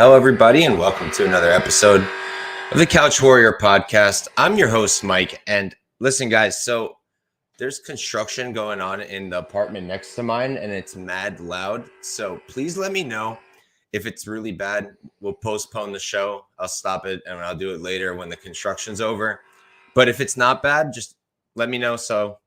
Hello, everybody, and welcome to another episode of the Couch Warrior podcast. I'm your host, Mike, and listen, guys, so there's construction going on in the apartment next to mine, and it's mad loud, so please let me know if it's really bad. We'll postpone the show. I'll stop it, and I'll do it later when the construction's over. But if it's not bad, just let me know so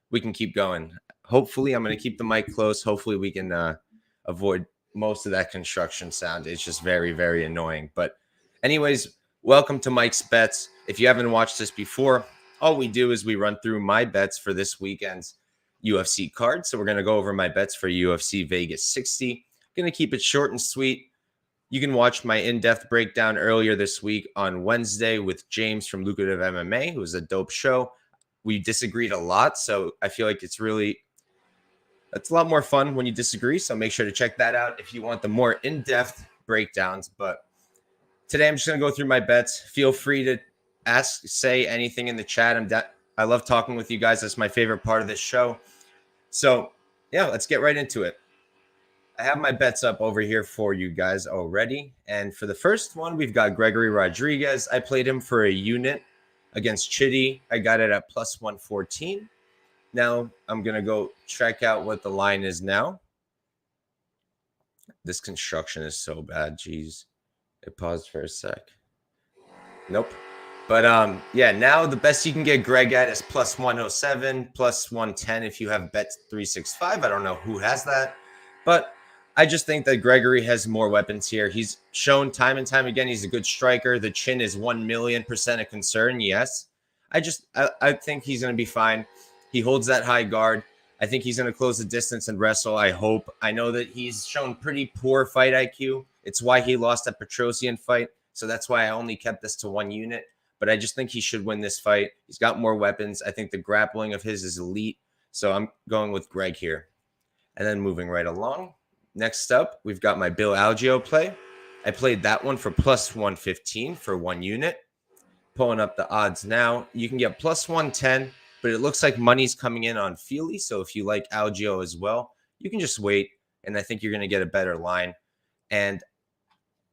we can keep going. Hopefully, I'm going to keep the mic close. Hopefully, we can avoid most of that construction sound. It's just very, very annoying. But anyways, welcome to Mike's Bets. If you haven't watched this before, all we do is we run through my bets for this weekend's UFC card. So we're going to go over my bets for UFC Vegas 60. Going to keep it short and sweet. You can watch my in-depth breakdown earlier this week on Wednesday with James from Lucrative MMA. It was a dope show. We disagreed a lot, so I feel like it's a lot more fun when you disagree. So make sure to check that out if you want the more in-depth breakdowns. But today I'm just going to go through my bets. Feel free to say anything in the chat. I love talking with you guys. That's my favorite part of this show. So yeah, let's get right into it. I have my bets up over here for you guys already. And for the first one, we've got Gregory Rodriguez. I played him for a unit against Chitty. I got it at plus 114. Now I'm going to go check out what the line is now. This construction is so bad. Jeez. It paused for a sec. Nope. But yeah, now the best you can get Greg at is plus 107, plus 110 if you have bet 365. I don't know who has that. But I just think that Gregory has more weapons here. He's shown time and time again he's a good striker. The chin is 1,000,000% a concern, yes. I think he's going to be fine. He holds that high guard. I think he's going to close the distance and wrestle, I hope. I know that he's shown pretty poor fight IQ. It's why he lost that Petrosian fight. So that's why I only kept this to one unit. But I just think he should win this fight. He's got more weapons. I think the grappling of his is elite. So I'm going with Greg here. And then moving right along. Next up, we've got my Bill Algeo play. I played that one for plus 115 for one unit. Pulling up the odds now. You can get plus 110. But it looks like money's coming in on Feely. So if you like Algeo as well, you can just wait. And I think you're going to get a better line. And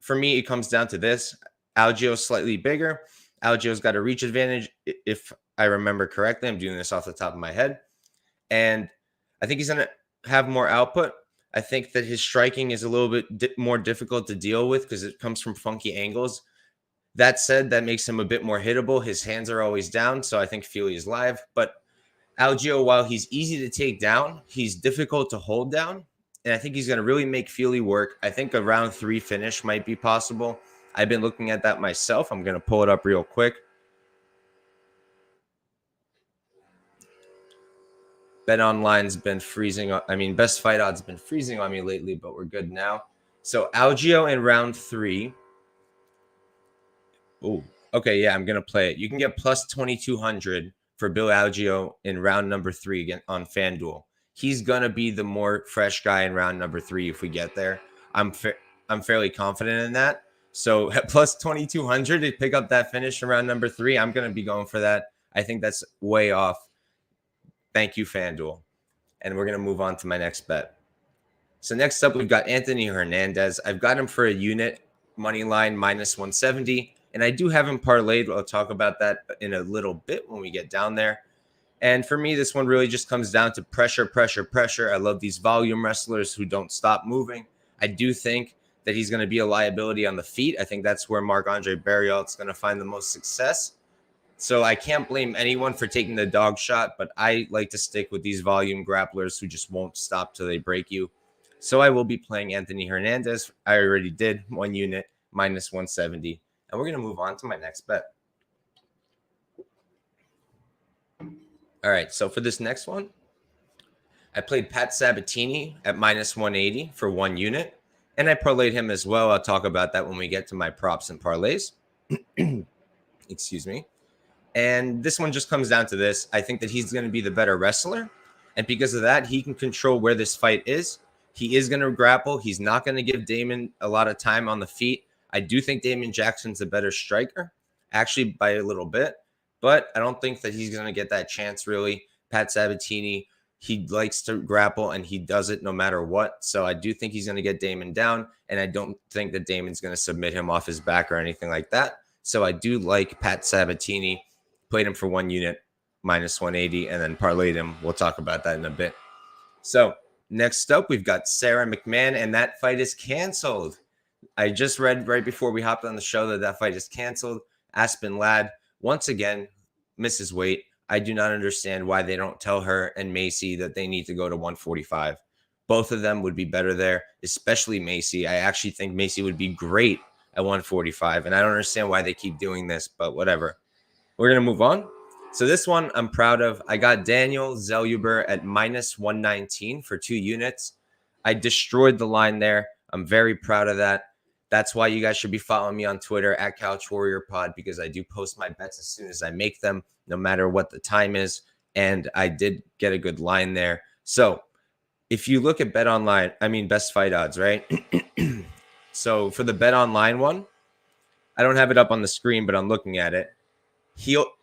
for me, it comes down to this. Algeo's slightly bigger. Algeo's got a reach advantage, if I remember correctly. I'm doing this off the top of my head. And I think he's going to have more output. I think that his striking is a little bit more difficult to deal with because it comes from funky angles. That said, that makes him a bit more hittable. His hands are always down, so I think Feely is live. But Algeo, while he's easy to take down, he's difficult to hold down. And I think he's going to really make Feely work. I think a round 3 finish might be possible. I've been looking at that myself. I'm going to pull it up real quick. Bet Online's been freezing. Best Fight Odds been freezing on me lately, but we're good now. So Algeo in round 3. Oh, okay. Yeah, I'm going to play it. You can get plus 2,200 for Bill Algeo in round number 3 again on FanDuel. He's going to be the more fresh guy in round number 3 if we get there. I'm fairly confident in that. So at plus 2,200 to pick up that finish in round number 3, I'm going to be going for that. I think that's way off. Thank you, FanDuel. And we're going to move on to my next bet. So next up, we've got Anthony Hernandez. I've got him for a unit, money line minus 170. And I do have him parlayed. I'll talk about that in a little bit when we get down there. And for me, this one really just comes down to pressure, pressure, pressure. I love these volume wrestlers who don't stop moving. I do think that he's going to be a liability on the feet. I think that's where Marc-Andre Barriault's going to find the most success. So I can't blame anyone for taking the dog shot, but I like to stick with these volume grapplers who just won't stop till they break you. So I will be playing Anthony Hernandez. I already did one unit, minus 170. And we're going to move on to my next bet. All right, so for this next one, I played Pat Sabatini at minus 180 for one unit, and I parlayed him as well. I'll talk about that when we get to my props and parlays. Excuse me. And this one just comes down to this. I think that he's going to be the better wrestler, and because of that, he can control where this fight is. He is going to grapple. He's not going to give Damon a lot of time on the feet. I do think Damon Jackson's a better striker, actually by a little bit, but I don't think that he's going to get that chance really. Pat Sabatini He likes to grapple, and he does it no matter what. So I do think he's going to get Damon down, and I don't think that Damon's going to submit him off his back or anything like that. So I do like Pat Sabatini. Played him for 1 unit, minus 180, and then parlayed him. We'll talk about that in a bit. So next up, we've got Sarah McMahon, and that fight is canceled. I just read right before we hopped on the show that fight is canceled. Aspen Ladd, once again, misses weight. I do not understand why they don't tell her and Macy that they need to go to 145. Both of them would be better there, especially Macy. I actually think Macy would be great at 145, and I don't understand why they keep doing this, but whatever. We're going to move on. So this one I'm proud of. I got Daniel Zellhuber at minus 119 for 2 units. I destroyed the line there. I'm very proud of that. That's why you guys should be following me on Twitter at Couch Warrior Pod, because I do post my bets as soon as I make them, no matter what the time is. And I did get a good line there. So if you look at best fight odds, right? So for the bet online one, I don't have it up on the screen, but I'm looking at it.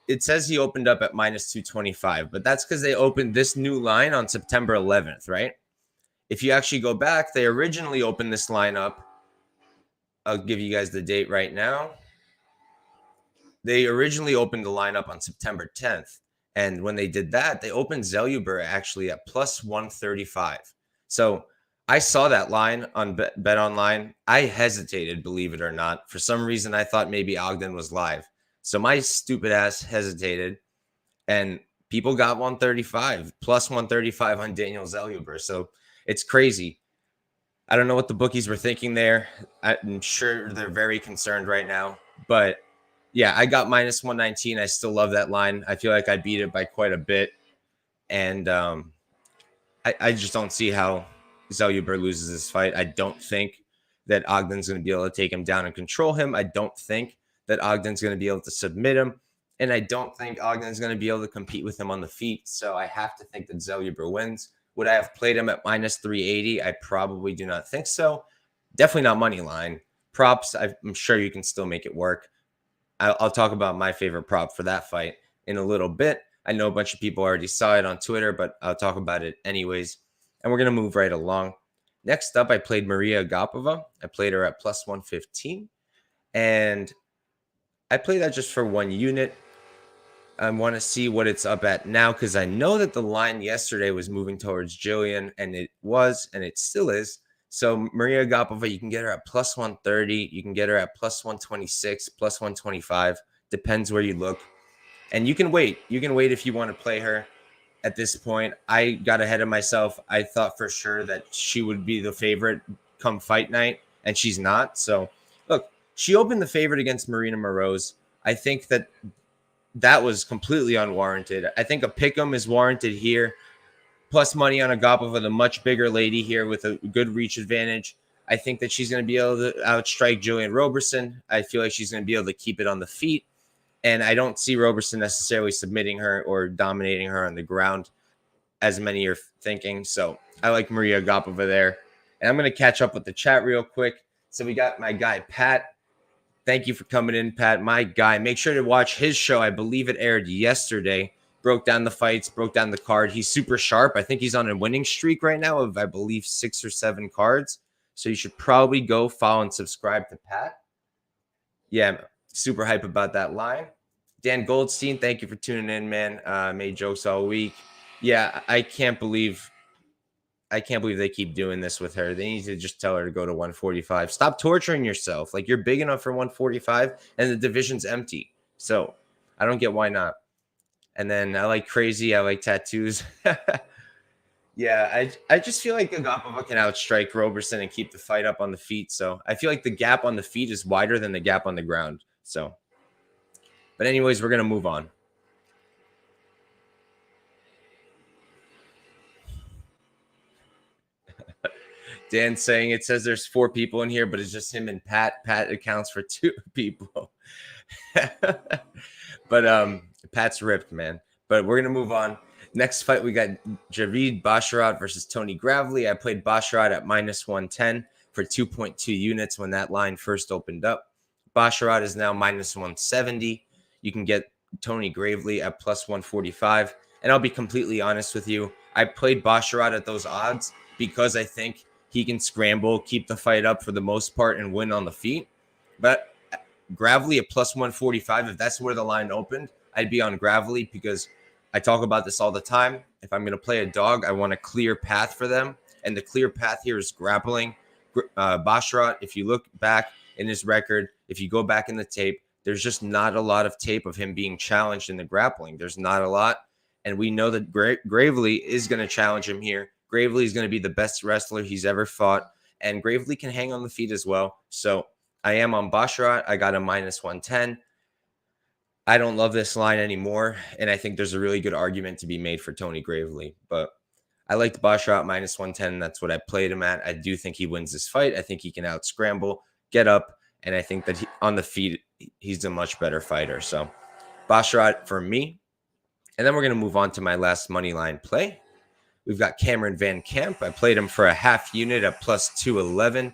It says he opened up at minus 225, but that's because they opened this new line on September 11th, right? If you actually go back, they originally opened this line up. I'll give you guys the date right now. They originally opened the lineup on September 10th. And when they did that, they opened Zellhuber actually at plus 135. So I saw that line on Bet Online. I hesitated, believe it or not. For some reason, I thought maybe Ogden was live. So my stupid ass hesitated, and people got 135, plus 135 on Daniel Zellhuber. So it's crazy. I don't know what the bookies were thinking there. I'm sure they're very concerned right now. But yeah, I got minus 119. I still love that line. I feel like I beat it by quite a bit. And I just don't see how Zellhuber loses this fight. I don't think that Ogden's going to be able to take him down and control him. I don't think that Ogden's going to be able to submit him. And I don't think Ogden's going to be able to compete with him on the feet. So I have to think that Zellhuber wins. Would I have played him at minus 380? I probably do not think so. Definitely not money line. Props, I'm sure you can still make it work. I'll talk about my favorite prop for that fight in a little bit. I know a bunch of people already saw it on Twitter, but I'll talk about it anyways. And we're going to move right along. Next up, I played Maria Agapova. I played her at plus 115. And I played that just for 1 unit. I want to see what it's up at now, because I know that the line yesterday was moving towards Jillian, and it was, and it still is. So Maria Agapova, you can get her at plus 130. You can get her at plus 126, plus 125. Depends where you look. And you can wait. You can wait if you want to play her at this point. I got ahead of myself. I thought for sure that she would be the favorite come fight night, and she's not. So look, she opened the favorite against Marina Moroz. I think that was completely unwarranted. I think a pick'em is warranted here. Plus money on Agapova, the much bigger lady here with a good reach advantage. I think that she's going to be able to outstrike Jillian Roberson. I feel like she's going to be able to keep it on the feet. And I don't see Roberson necessarily submitting her or dominating her on the ground, as many are thinking. So I like Maria Agapova there. And I'm going to catch up with the chat real quick. So we got my guy, Pat. Thank you for coming in, Pat. My guy. Make sure to watch his show. I believe it aired yesterday. Broke down the fights, broke down the card. He's super sharp. I think he's on a winning streak right now of, I believe, 6 or 7 cards. So you should probably go follow and subscribe to Pat. Yeah, I'm super hype about that line. Dan Goldstein, thank you for tuning in, man. Made jokes all week. Yeah, I can't believe they keep doing this with her. They need to just tell her to go to 145. Stop torturing yourself. Like, you're big enough for 145 and the division's empty. So I don't get why not. And then I like crazy. I like tattoos. Yeah, I just feel like Agapova can outstrike Roberson and keep the fight up on the feet. So I feel like the gap on the feet is wider than the gap on the ground. So, but anyways, we're going to move on. Dan saying it says there's 4 people in here, but it's just him and Pat. Pat accounts for 2 people. But Pat's ripped, man. But we're going to move on. Next fight, we got Javid Basharat versus Tony Gravely. I played Basharat at minus 110 for 2.2 units when that line first opened up. Basharat is now minus 170. You can get Tony Gravely at plus 145. And I'll be completely honest with you. I played Basharat at those odds because I think he can scramble, keep the fight up for the most part, and win on the feet. But Gravely at plus 145, if that's where the line opened, I'd be on Gravely because I talk about this all the time. If I'm going to play a dog, I want a clear path for them. And the clear path here is grappling. Basharat, if you look back in his record, if you go back in the tape, there's just not a lot of tape of him being challenged in the grappling. There's not a lot. And we know that Gravely is going to challenge him here. Gravely is going to be the best wrestler he's ever fought. And Gravely can hang on the feet as well. So I am on Basharat. I got a minus 110. I don't love this line anymore. And I think there's a really good argument to be made for Tony Gravely. But I liked Basharat minus 110. That's what I played him at. I do think he wins this fight. I think he can out scramble, get up. And I think that on the feet, he's a much better fighter. So Basharat for me. And then we're going to move on to my last money line play. We've got Cameron Van Camp. I played him for a half unit at plus 211.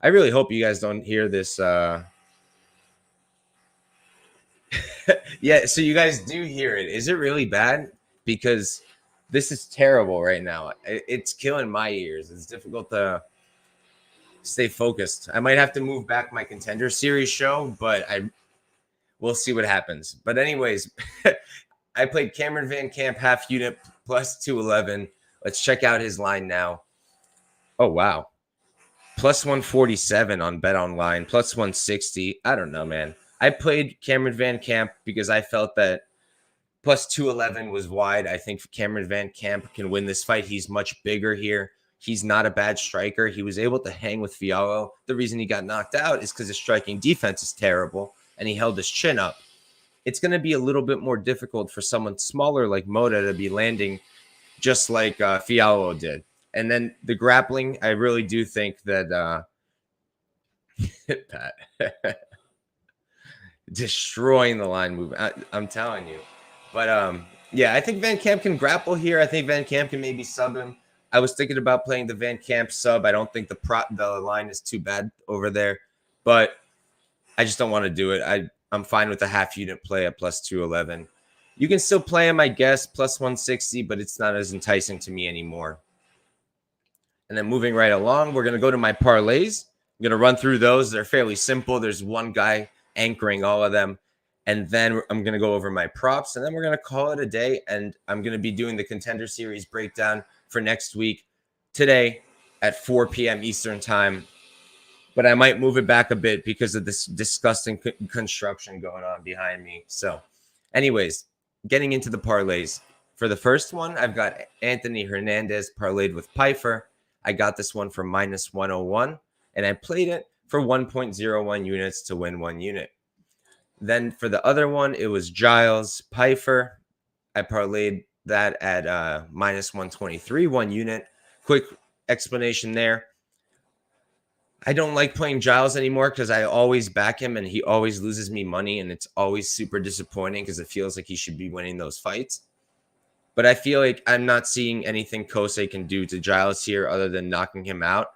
I really hope you guys don't hear this. Yeah, so you guys do hear it. Is it really bad? Because this is terrible right now. It's killing my ears. It's difficult to stay focused. I might have to move back my Contender Series show, but we'll see what happens. But anyways, I played Cameron Van Camp half unit plus 211. Let's check out his line now. Oh, wow. Plus 147 on Bet Online, plus 160. I don't know, man. I played Cameron Van Camp because I felt that plus 211 was wide. I think Cameron Van Camp can win this fight. He's much bigger here. He's not a bad striker. He was able to hang with Fiallo. The reason he got knocked out is because his striking defense is terrible, and he held his chin up. It's going to be a little bit more difficult for someone smaller like Moda to be landing just like Fiallo did. And then the grappling, I really do think that Pat destroying the line move. I'm telling you. But yeah, I think Van Camp can grapple here. I think Van Camp can maybe sub him. I was thinking about playing the Van Camp sub. I don't think the line is too bad over there, but I just don't want to do it. I'm fine with the half unit play at plus 211. You can still play him, I guess, plus 160, but it's not as enticing to me anymore. And then moving right along, we're going to go to my parlays. I'm going to run through those. They're fairly simple. There's one guy anchoring all of them. And then I'm going to go over my props. And then we're going to call it a day. And I'm going to be doing the Contender Series breakdown for next week today at 4 p.m. Eastern time. But I might move it back a bit because of this disgusting construction going on behind me. So anyways, getting into the parlays. For the first one, I've got Anthony Hernandez parlayed with Pfeiffer. I got this one for minus 101, and I played it for 1.01 units to win 1 unit. Then for the other one, it was Giles Pfeiffer. I parlayed that at minus 123, 1 unit. Quick explanation there. I don't like playing Giles anymore because I always back him, and he always loses me money, and it's always super disappointing because it feels like he should be winning those fights. But I feel like I'm not seeing anything Kosei can do to Giles here other than knocking him out.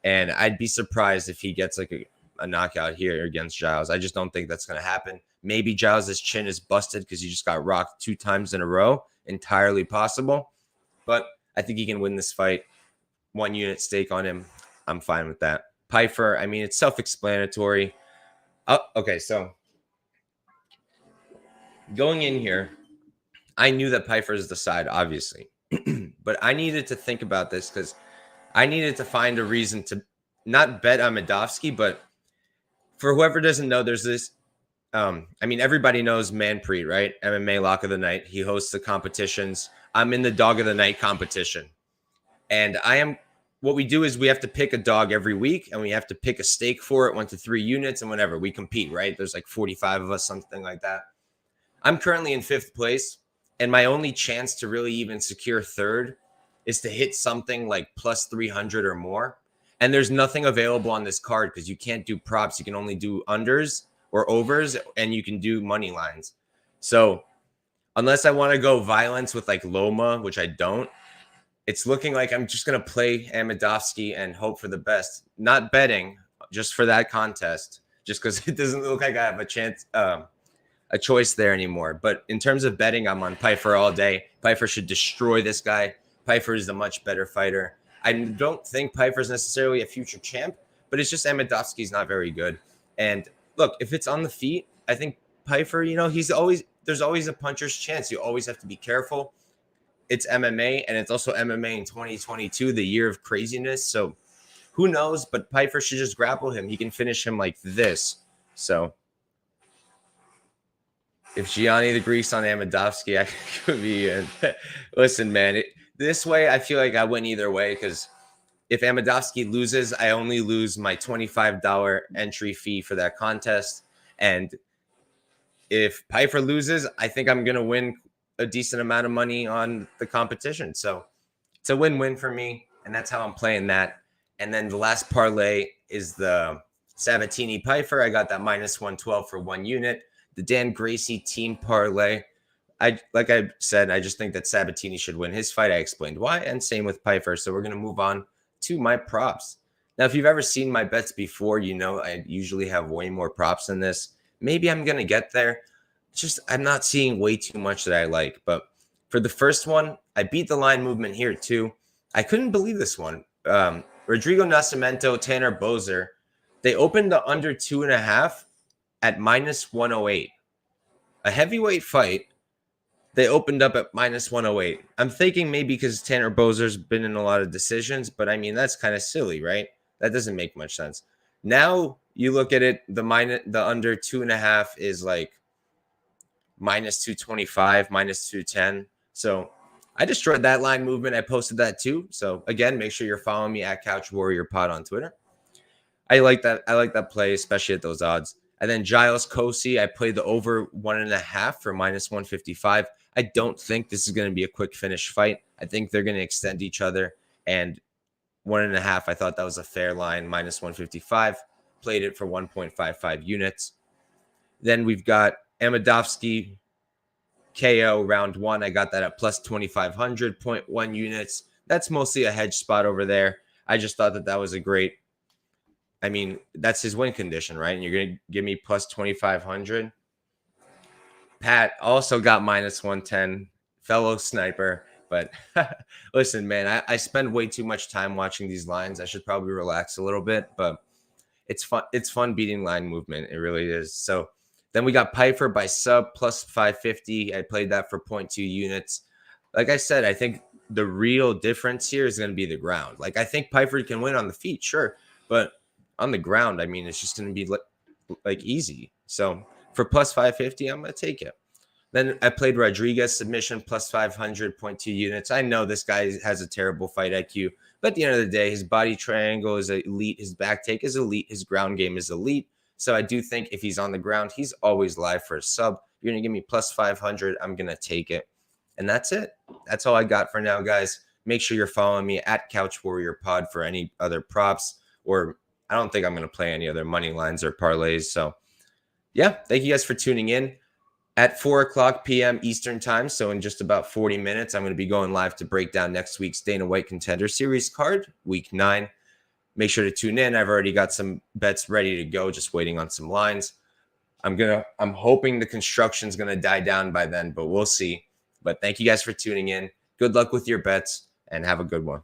And I'd be surprised if he gets like a knockout here against Giles. I just don't think that's going to happen. Maybe Giles' chin is busted because he just got rocked 2 times in a row. Entirely possible. But I think he can win this fight. 1 unit stake on him. I'm fine with that. Pfeiffer, I mean, it's self-explanatory. Oh, okay, so going in here, I knew that Pfeiffer is the side, obviously. But I needed to think about this because I needed to find a reason to not bet on Medovsky, but for whoever doesn't know, there's this. I mean, everybody knows Manpreet, right? MMA Lock of the Night. He hosts the competitions. I'm in the Dog of the Night competition. And what we do is we have to pick a dog every week, and we have to pick a stake for it, 1 to 3 units, and whenever we compete, right? There's like 45 of us, something like that. I'm currently in 5th place. And my only chance to really even secure 3rd is to hit something like plus 300 or more. And there's nothing available on this card because you can't do props. You can only do unders or overs, and you can do money lines. So unless I want to go violence with like Loma, which I don't, it's looking like I'm just going to play Amidovsky and hope for the best. Not betting, just for that contest, just because it doesn't look like I have a choice there anymore. But in terms of betting, I'm on Pfeiffer all day. Pfeiffer should destroy this guy. Piper is the much better fighter. I don't think Piper's necessarily a future champ, but it's just Amedovski's not very good. And look, if it's on the feet, I think Piper, there's always a puncher's chance. You always have to be careful. It's MMA, and it's also MMA in 2022, the year of craziness. So who knows? But Piper should just grapple him. He can finish him like this. So if Gianni the Grease on Amedovski, I could be in. Listen, man, this way I feel like I win either way, because if Amedovski loses, I only lose my $25 entry fee for that contest. And if Piper loses, I think I'm going to win a decent amount of money on the competition. So it's a win-win for me, and that's how I'm playing that. And then the last parlay is the Sabatini Piper. I got that minus 112 for 1 unit. The Dan Gracie team parlay. Like I said, I just think that Sabatini should win his fight. I explained why, and same with Piper. So we're going to move on to my props. Now, if you've ever seen my bets before, you know I usually have way more props than this. Maybe I'm going to get there. It's just I'm not seeing way too much that I like. But for the first one, I beat the line movement here too. I couldn't believe this one. Rodrigo Nascimento, Tanner Boser, they opened the under 2.5 at minus 108. A heavyweight fight, they opened up at minus 108. I'm thinking maybe because Tanner Boser's been in a lot of decisions, but I mean, that's kind of silly, right? That doesn't make much sense. Now you look at it, the under 2.5 is like minus 225, minus 210. So I destroyed that line movement. I posted that too. So again, make sure you're following me at Couch Warrior Pod on Twitter. I like that. I like that play, especially at those odds. And then Giles Kosi, I played the over 1.5 for minus 155. I don't think this is going to be a quick finish fight. I think they're going to extend each other. And 1.5, I thought that was a fair line, minus 155. Played it for 1.55 units. Then we've got Amedovski KO round 1. I got that at plus 2,500, 0.1 units. That's mostly a hedge spot over there. I just thought that was a great, I mean, that's his win condition, right? And you're going to give me plus 2,500. Pat also got minus 110, fellow sniper. But listen, man, I spend way too much time watching these lines. I should probably relax a little bit, but it's fun. It's fun beating line movement. It really is. So then we got Piper by sub plus 550. I played that for 0.2 units. Like I said, I think the real difference here is going to be the ground. Like I think Piper can win on the feet, sure, but on the ground, I mean, it's just going to be like easy. So for plus 550, I'm going to take it. Then I played Rodriguez submission plus 500.2 units. I know this guy has a terrible fight IQ, but at the end of the day, his body triangle is elite. His back take is elite. His ground game is elite. So I do think if he's on the ground, he's always live for a sub. You're going to give me plus 500. I'm going to take it. And that's it. That's all I got for now, guys. Make sure you're following me at Couch Warrior Pod for any other props, or I don't think I'm going to play any other money lines or parlays. So yeah, thank you guys for tuning in. At 4:00 p.m. Eastern time, so in just about 40 minutes, I'm going to be going live to break down next week's Dana White Contender Series card, Week 9. Make sure to tune in. I've already got some bets ready to go, just waiting on some lines. I'm hoping the construction's going to die down by then, but we'll see. But thank you guys for tuning in. Good luck with your bets, and have a good one.